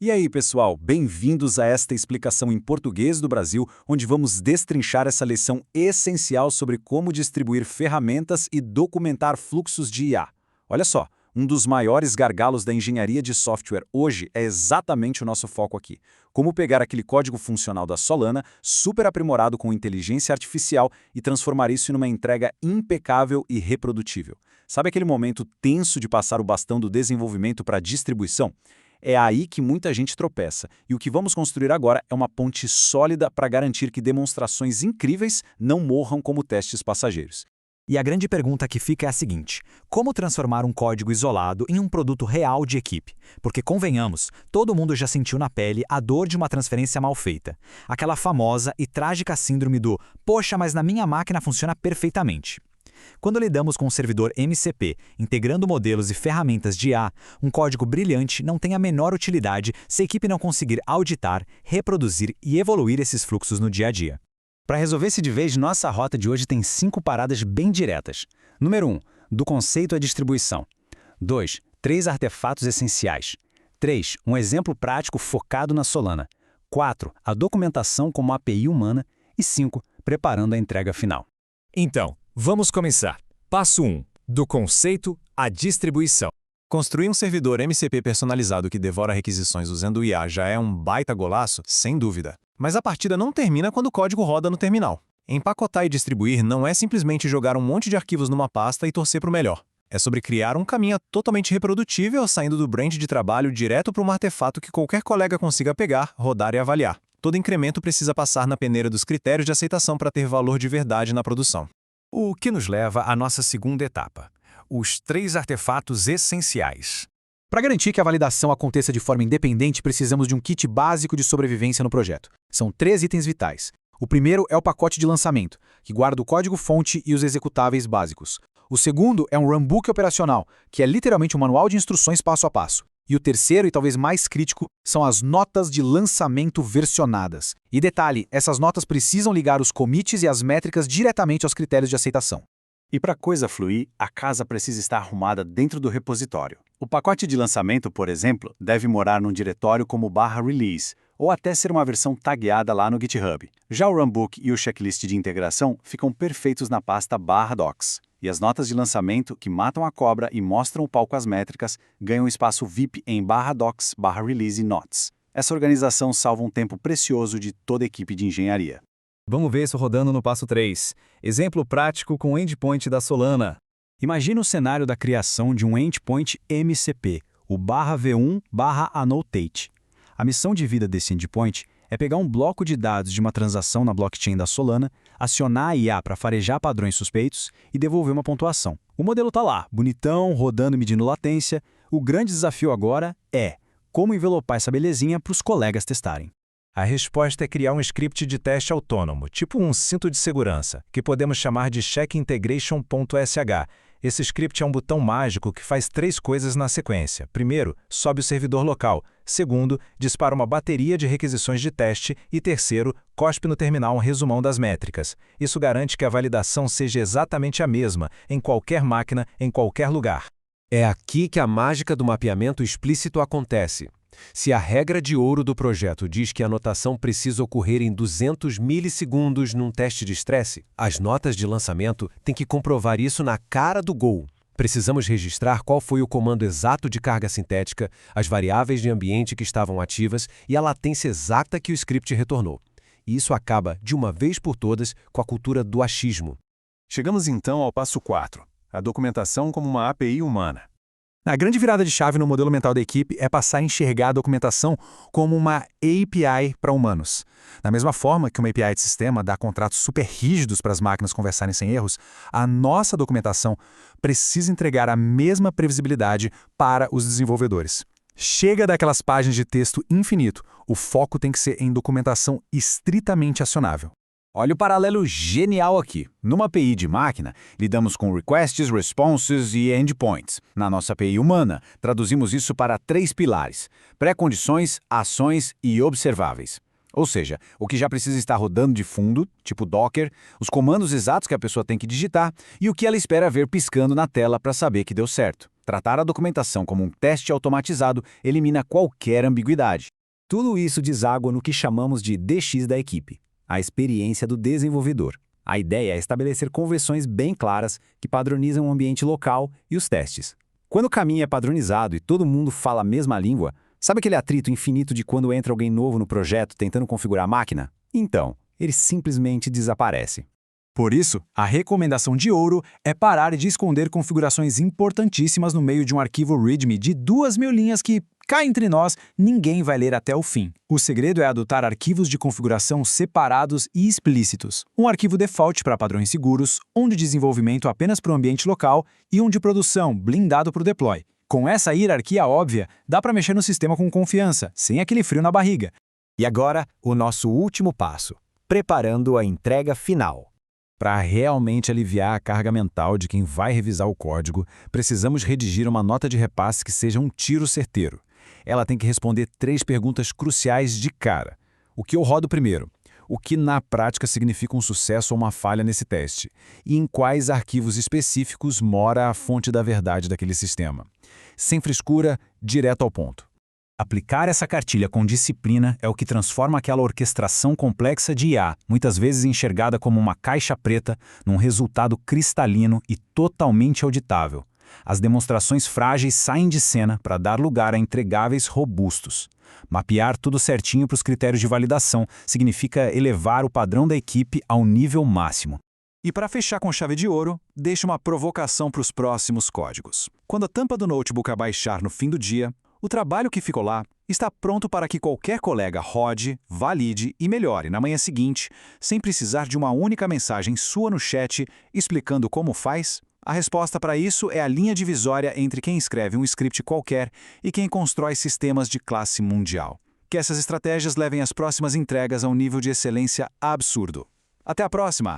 E aí, pessoal, bem-vindos a esta explicação em português do Brasil, onde vamos destrinchar essa lição essencial sobre como distribuir ferramentas e documentar fluxos de IA. Olha só, um dos maiores gargalos da engenharia de software hoje é exatamente o nosso foco aqui. Como pegar aquele código funcional da Solana, super aprimorado com inteligência artificial, e transformar isso numa entrega impecável e reprodutível. Sabe aquele momento tenso de passar o bastão do desenvolvimento para a distribuição? É aí que muita gente tropeça, e o que vamos construir agora é uma ponte sólida para garantir que demonstrações incríveis não morram como testes passageiros. E a grande pergunta que fica é a seguinte: como transformar um código isolado em um produto real de equipe? Porque, convenhamos, todo mundo já sentiu na pele a dor de uma transferência mal feita. Aquela famosa e trágica síndrome do "poxa, mas na minha máquina funciona perfeitamente". Quando lidamos com um servidor MCP, integrando modelos e ferramentas de IA, um código brilhante não tem a menor utilidade se a equipe não conseguir auditar, reproduzir e evoluir esses fluxos no dia a dia. Para resolver esse de vez, nossa rota de hoje tem 5 paradas bem diretas. Número 1. Do conceito à distribuição. 2. 3 artefatos essenciais. 3. Um exemplo prático focado na Solana. 4. A documentação como API humana. E 5. Preparando a entrega final. Então, vamos começar. Passo 1. Do conceito à distribuição. Construir um servidor MCP personalizado que devora requisições usando IA já é um baita golaço, sem dúvida. Mas a partida não termina quando o código roda no terminal. Empacotar e distribuir não é simplesmente jogar um monte de arquivos numa pasta e torcer para o melhor. É sobre criar um caminho totalmente reprodutível saindo do branch de trabalho direto para um artefato que qualquer colega consiga pegar, rodar e avaliar. Todo incremento precisa passar na peneira dos critérios de aceitação para ter valor de verdade na produção. O que nos leva à nossa segunda etapa: os 3 artefatos essenciais. Para garantir que a validação aconteça de forma independente, precisamos de um kit básico de sobrevivência no projeto. São 3 itens vitais. O primeiro é o pacote de lançamento, que guarda o código-fonte e os executáveis básicos. O segundo é um runbook operacional, que é literalmente um manual de instruções passo a passo. E o terceiro, e talvez mais crítico, são as notas de lançamento versionadas. E detalhe, essas notas precisam ligar os commits e as métricas diretamente aos critérios de aceitação. E para a coisa fluir, a casa precisa estar arrumada dentro do repositório. O pacote de lançamento, por exemplo, deve morar num diretório como /release, ou até ser uma versão tagueada lá no GitHub. Já o runbook e o checklist de integração ficam perfeitos na pasta /docs. E as notas de lançamento, que matam a cobra e mostram o palco às métricas, ganham espaço VIP em /docs/release notes. Essa organização salva um tempo precioso de toda a equipe de engenharia. Vamos ver isso rodando no passo 3. Exemplo prático com o endpoint da Solana. Imagina o cenário da criação de um endpoint MCP, o /v1/annotate. A missão de vida desse endpoint é pegar um bloco de dados de uma transação na blockchain da Solana, acionar a IA para farejar padrões suspeitos e devolver uma pontuação. O modelo está lá, bonitão, rodando e medindo latência. O grande desafio agora é como envelopar essa belezinha para os colegas testarem. A resposta é criar um script de teste autônomo, tipo um cinto de segurança, que podemos chamar de checkintegration.sh. Esse script é um botão mágico que faz 3 coisas na sequência. Primeiro, sobe o servidor local. Segundo, dispara uma bateria de requisições de teste. E terceiro, cospe no terminal um resumão das métricas. Isso garante que a validação seja exatamente a mesma, em qualquer máquina, em qualquer lugar. É aqui que a mágica do mapeamento explícito acontece. Se a regra de ouro do projeto diz que a anotação precisa ocorrer em 200 milissegundos num teste de estresse, as notas de lançamento têm que comprovar isso na cara do gol. Precisamos registrar qual foi o comando exato de carga sintética, as variáveis de ambiente que estavam ativas e a latência exata que o script retornou. E isso acaba, de uma vez por todas, com a cultura do achismo. Chegamos então ao passo 4, a documentação como uma API humana. A grande virada de chave no modelo mental da equipe é passar a enxergar a documentação como uma API para humanos. Da mesma forma que uma API de sistema dá contratos super rígidos para as máquinas conversarem sem erros, a nossa documentação precisa entregar a mesma previsibilidade para os desenvolvedores. Chega daquelas páginas de texto infinito, o foco tem que ser em documentação estritamente acionável. Olha o paralelo genial aqui. Numa API de máquina, lidamos com requests, responses e endpoints. Na nossa API humana, traduzimos isso para 3 pilares: pré-condições, ações e observáveis. Ou seja, o que já precisa estar rodando de fundo, tipo Docker, os comandos exatos que a pessoa tem que digitar e o que ela espera ver piscando na tela para saber que deu certo. Tratar a documentação como um teste automatizado elimina qualquer ambiguidade. Tudo isso deságua no que chamamos de DX da equipe, a experiência do desenvolvedor. A ideia é estabelecer convenções bem claras que padronizam o ambiente local e os testes. Quando o caminho é padronizado e todo mundo fala a mesma língua, sabe aquele atrito infinito de quando entra alguém novo no projeto tentando configurar a máquina? Então, ele simplesmente desaparece. Por isso, a recomendação de ouro é parar de esconder configurações importantíssimas no meio de um arquivo README de 2.000 linhas que, cá entre nós, ninguém vai ler até o fim. O segredo é adotar arquivos de configuração separados e explícitos. Um arquivo default para padrões seguros, um de desenvolvimento apenas para o ambiente local e um de produção, blindado para o deploy. Com essa hierarquia óbvia, dá para mexer no sistema com confiança, sem aquele frio na barriga. E agora, o nosso último passo, preparando a entrega final. Para realmente aliviar a carga mental de quem vai revisar o código, precisamos redigir uma nota de repasse que seja um tiro certeiro. Ela tem que responder 3 perguntas cruciais de cara. O que eu rodo primeiro? O que na prática significa um sucesso ou uma falha nesse teste? E em quais arquivos específicos mora a fonte da verdade daquele sistema? Sem frescura, direto ao ponto. Aplicar essa cartilha com disciplina é o que transforma aquela orquestração complexa de IA, muitas vezes enxergada como uma caixa preta, num resultado cristalino e totalmente auditável. As demonstrações frágeis saem de cena para dar lugar a entregáveis robustos. Mapear tudo certinho para os critérios de validação significa elevar o padrão da equipe ao nível máximo. E para fechar com chave de ouro, deixe uma provocação para os próximos códigos. Quando a tampa do notebook abaixar no fim do dia, o trabalho que ficou lá está pronto para que qualquer colega rode, valide e melhore na manhã seguinte, sem precisar de uma única mensagem sua no chat explicando como faz? A resposta para isso é a linha divisória entre quem escreve um script qualquer e quem constrói sistemas de classe mundial. Que essas estratégias levem as próximas entregas a um nível de excelência absurdo. Até a próxima!